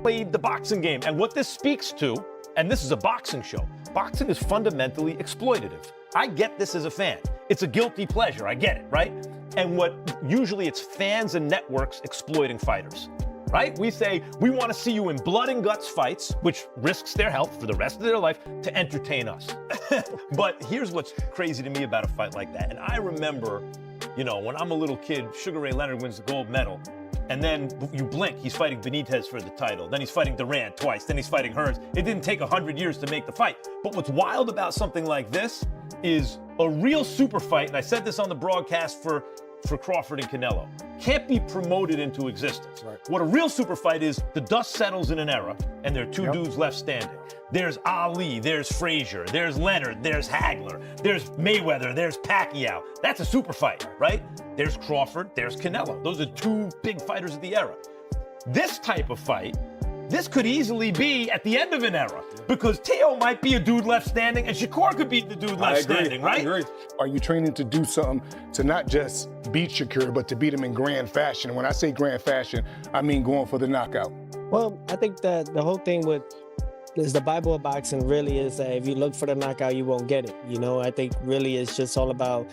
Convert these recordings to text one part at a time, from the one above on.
played the boxing game. And what this speaks to, and this is a boxing show, boxing is fundamentally exploitative. I get this as a fan. It's a guilty pleasure, I get it, right? And usually it's fans and networks exploiting fighters, right? We say, we want to see you in blood and guts fights, which risks their health for the rest of their life to entertain us. But here's what's crazy to me about a fight like that. And I remember, when I'm a little kid, Sugar Ray Leonard wins the gold medal. And then you blink, he's fighting Benitez for the title. Then he's fighting Durant twice. Then he's fighting Hearns. It didn't take 100 years to make the fight. But what's wild about something like this is a real super fight, and I said this on the broadcast for Crawford and Canelo, can't be promoted into existence. Right. What a real super fight is, the dust settles in an era, and there are two dudes left standing. There's Ali, there's Frazier, there's Leonard, there's Hagler, there's Mayweather, there's Pacquiao. That's a super fight, right? There's Crawford, there's Canelo. Those are two big fighters of the era. This type of fight, this could easily be at the end of an era, because Teo might be a dude left standing and Shakur could be the dude left standing, right? I agree. Are you training to do something to not just beat Shakur, but to beat him in grand fashion? And when I say grand fashion, I mean going for the knockout. Well, I think that the whole thing is the Bible of boxing really is that if you look for the knockout, you won't get it. I think really it's just all about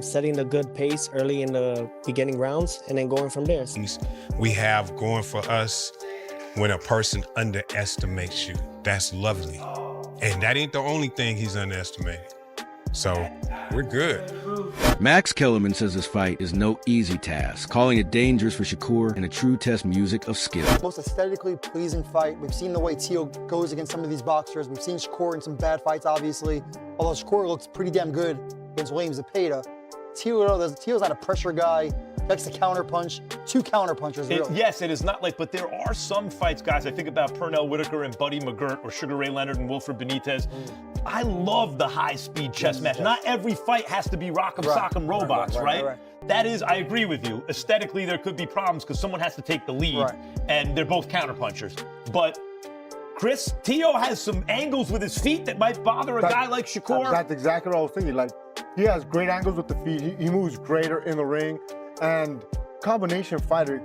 setting a good pace early in the beginning rounds and then going from there. We have going for us when a person underestimates you. That's lovely. And that ain't the only thing he's underestimating. So we're good. Max Kellerman says this fight is no easy task, calling it dangerous for Shakur and a true test music of skill. Most aesthetically pleasing fight. We've seen the way Teo goes against some of these boxers. We've seen Shakur in some bad fights, obviously. Although Shakur looks pretty damn good against Williams Zepeda. Teo's not a pressure guy. Likes to counterpunch. Two counterpunchers, really. Yes, it is not but there are some fights, guys. I think about Pernell Whitaker and Buddy McGirt, or Sugar Ray Leonard and Wilfred Benitez. I love the high-speed chess match. Not every fight has to be rock'em sock'em robots, right? That is, I agree with you. Aesthetically, there could be problems because someone has to take the lead, and they're both counterpunchers. But Chris, Teo has some angles with his feet that might bother a guy like Shakur. That's exactly what I was thinking. He has great angles with the feet. He moves greater in the ring. And combination fighter,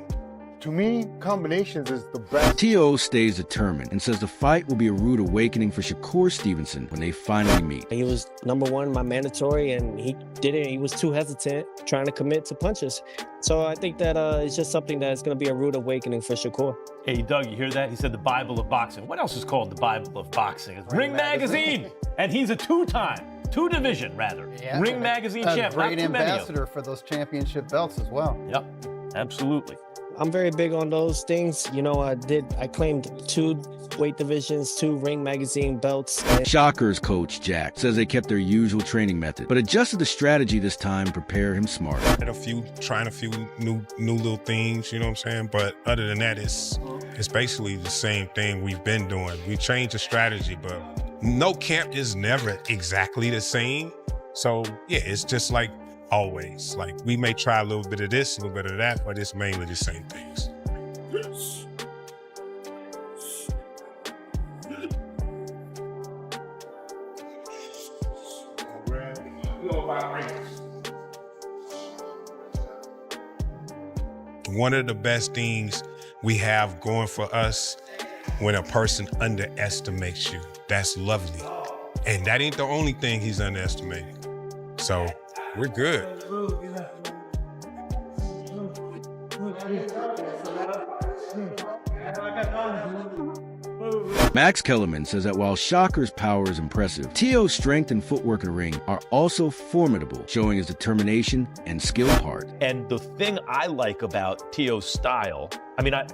to me, combinations is the best. Teo stays determined and says the fight will be a rude awakening for Shakur Stevenson when they finally meet. He was #1, my mandatory, and he didn't. He was too hesitant trying to commit to punches. So I think that it's just something that's going to be a rude awakening for Shakur. Hey, Doug, you hear that? He said the Bible of boxing. What else is called the Bible of boxing? It's Ring Magazine. And he's a two-division Ring Magazine champ. A great ambassador for those championship belts as well. Yep, absolutely. I'm very big on those things. I claimed 2 weight divisions, 2 Ring Magazine belts. Shakur's coach, Jack, says they kept their usual training method, but adjusted the strategy this time to prepare him smarter. Trying a few new little things, you know what I'm saying? But other than that, it's basically the same thing we've been doing. We changed the strategy, but no camp is never exactly the same. So yeah, it's just like always. We may try a little bit of this, a little bit of that, but it's mainly the same things. One of the best things we have going for us when a person underestimates you. That's lovely. And that ain't the only thing he's underestimating. So we're good. Max Kellerman says that while Shakur's power is impressive, Teo's strength and footwork in the ring are also formidable, showing his determination and skill part. And the thing I like about Teo's style,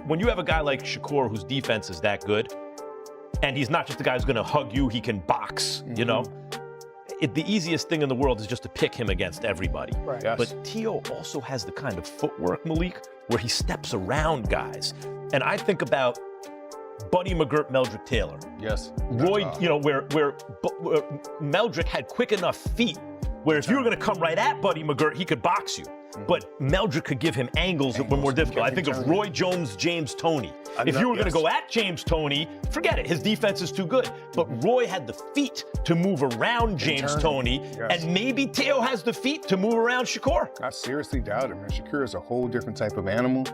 when you have a guy like Shakur whose defense is that good, and he's not just a guy who's going to hug you, he can box, the easiest thing in the world is just to pick him against everybody. Right. Yes. But Teo also has the kind of footwork, Malik, where he steps around guys. And I think about Buddy McGirt, Meldrick Taylor. Yes. Roy, where Meldrick had quick enough feet where if you were going to come right at Buddy McGirt, he could box you. But Meldrick could give him angles that were more difficult. I think of Roy Jones, James Toney. If you were going to go at James Toney, forget it. His defense is too good. But Roy had the feet to move around James Toney, and maybe Teo has the feet to move around Shakur. I seriously doubt it, man. Shakur is a whole different type of animal.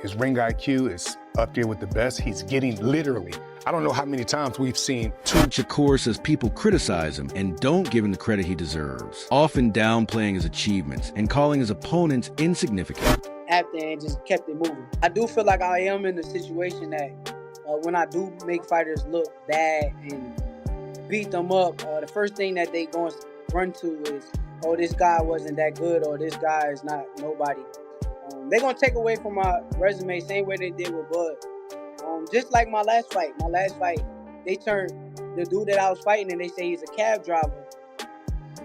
His ring IQ is up there with the best. He's getting literally, I don't know how many times we've seen Shakur says people criticize him and don't give him the credit he deserves, often downplaying his achievements and calling his opponents insignificant. After and just kept it moving. I do feel like I am in a situation that when I do make fighters look bad and beat them up, the first thing that they going to run to is, oh, this guy wasn't that good, or this guy is not nobody. They're going to take away from my resume, same way they did with Bud. Just like my last fight. They turned the dude that I was fighting and they say he's a cab driver.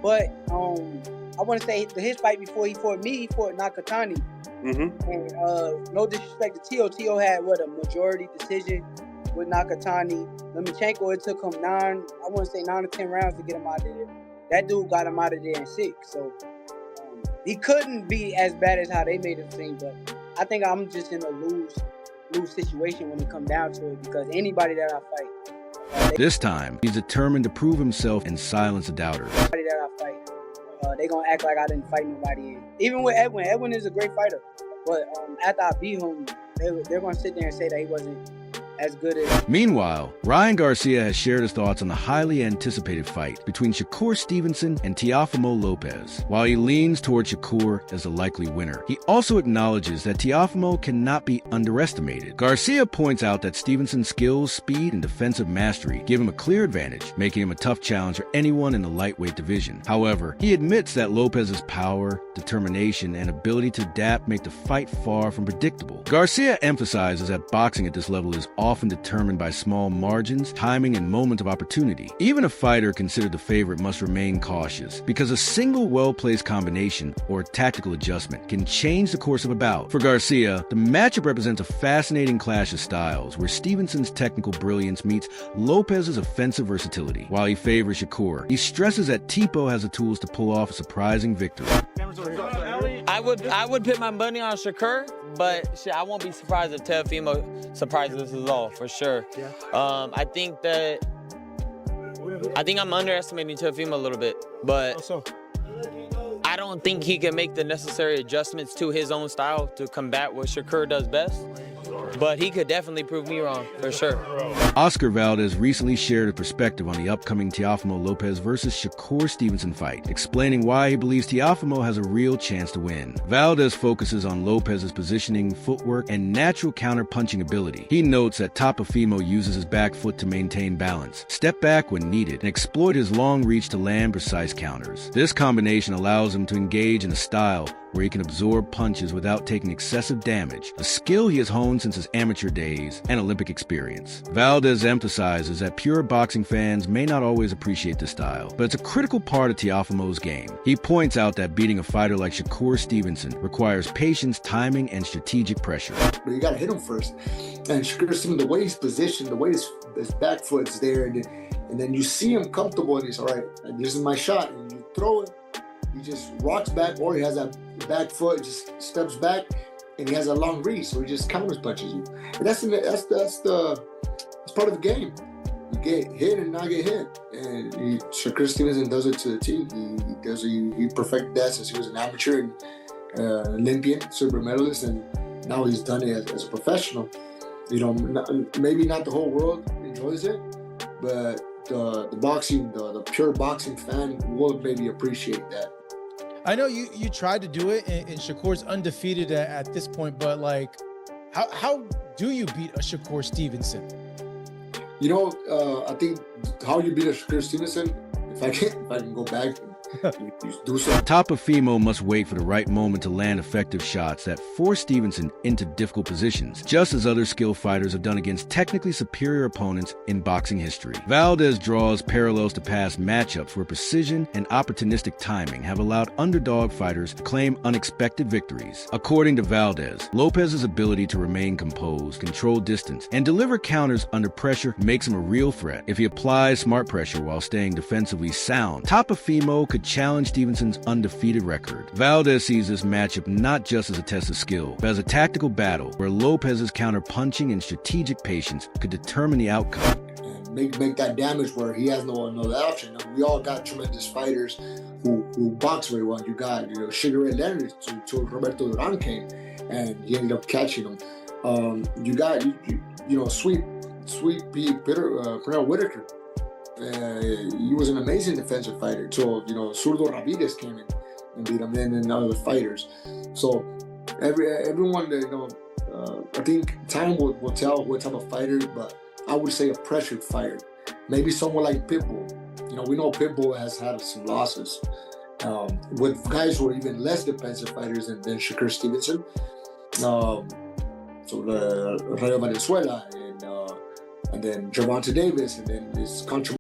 But I want to say his fight before he fought me, he fought Nakatani. Mm-hmm. And no disrespect to Teo. Teo had, a majority decision with Nakatani. Lomachenko, it took him 9 or 10 rounds to get him out of there. That dude got him out of there in 6. So he couldn't be as bad as how they made him seem. But I think I'm just in a lose situation when it comes down to it, because anybody that I fight. This time, he's determined to prove himself and silence the doubters. Anybody that I fight, they're going to act like I didn't fight nobody. Even with Edwin. Edwin is a great fighter. But after I beat him, they're going to sit there and say that he wasn't as good as... Meanwhile, Ryan Garcia has shared his thoughts on the highly anticipated fight between Shakur Stevenson and Teofimo Lopez. While he leans toward Shakur as the likely winner, he also acknowledges that Teofimo cannot be underestimated. Garcia points out that Stevenson's skills, speed, and defensive mastery give him a clear advantage, making him a tough challenge for anyone in the lightweight division. However, he admits that Lopez's power, determination, and ability to adapt make the fight far from predictable. Garcia emphasizes that boxing at this level is often determined by small margins, timing, and moment of opportunity. Even a fighter considered the favorite must remain cautious, because a single well-placed combination or tactical adjustment can change the course of a bout. For Garcia, the matchup represents a fascinating clash of styles, where Stevenson's technical brilliance meets Lopez's offensive versatility. While he favors Shakur, he stresses that Tipo has the tools to pull off a surprising victory. I would put my money on Shakur, but shit, I won't be surprised if Teofimo surprises us all, for sure. Yeah. I think I'm underestimating Teofimo a little bit, but I don't think he can make the necessary adjustments to his own style to combat what Shakur does best. But he could definitely prove me wrong, for sure. Oscar Valdez recently shared a perspective on the upcoming Teofimo Lopez versus Shakur Stevenson fight, explaining why he believes Teofimo has a real chance to win. Valdez focuses on Lopez's positioning, footwork, and natural counter-punching ability. He notes that Teofimo uses his back foot to maintain balance, step back when needed, and exploit his long reach to land precise counters. This combination allows him to engage in a style where he can absorb punches without taking excessive damage, a skill he has honed since his amateur days and Olympic experience. Valdez emphasizes that pure boxing fans may not always appreciate this style, but it's a critical part of Teofimo's game. He points out that beating a fighter like Shakur Stevenson requires patience, timing, and strategic pressure. But you gotta hit him first. And Shakur Stevenson, the way he's positioned, the way his back foot's there, and then you see him comfortable and he's, all right, this is my shot, and you throw it, he just rocks back, or he has that back foot, just steps back, and he has a long reach, so he just counter punches you. And that's part of the game. You get hit and not get hit. And Shakur Stevenson does it to the T. He perfected that since he was an amateur and Olympian, silver medalist, and now he's done it as a professional. You know, maybe not the whole world enjoys it, but the boxing, the pure boxing fan will maybe appreciate that. I know you tried to do it, and Shakur's undefeated at this point, but like, how do you beat a Shakur Stevenson? You know, I think how you beat a Shakur Stevenson, if I can go back, you do something. Teofimo must wait for the right moment to land effective shots that force Stevenson into difficult positions, just as other skilled fighters have done against technically superior opponents in boxing history. Valdez draws parallels to past matchups where precision and opportunistic timing have allowed underdog fighters to claim unexpected victories. According to Valdez, Lopez's ability to remain composed, control distance, and deliver counters under pressure makes him a real threat. If he applies smart pressure while staying defensively sound, Teofimo could challenge Stevenson's undefeated record. Valdez sees this matchup not just as a test of skill, but as a tactical battle where Lopez's counter-punching and strategic patience could determine the outcome. And make that damage where he has no other option. We all got tremendous fighters who box very well. You got Sugar Ray Leonard to Roberto Duran came, and he ended up catching him. You got Sweet Pete Pernell Whitaker. He was an amazing defensive fighter. So Zurdo Ramirez came in and beat him, and other fighters. So everyone I think time will tell what type of fighter, but I would say a pressured fighter. Maybe someone like Pitbull. We know Pitbull has had some losses with guys who are even less defensive fighters than Shakur Stevenson. So Rayo Venezuela and then Gervonta Davis, and then his controversial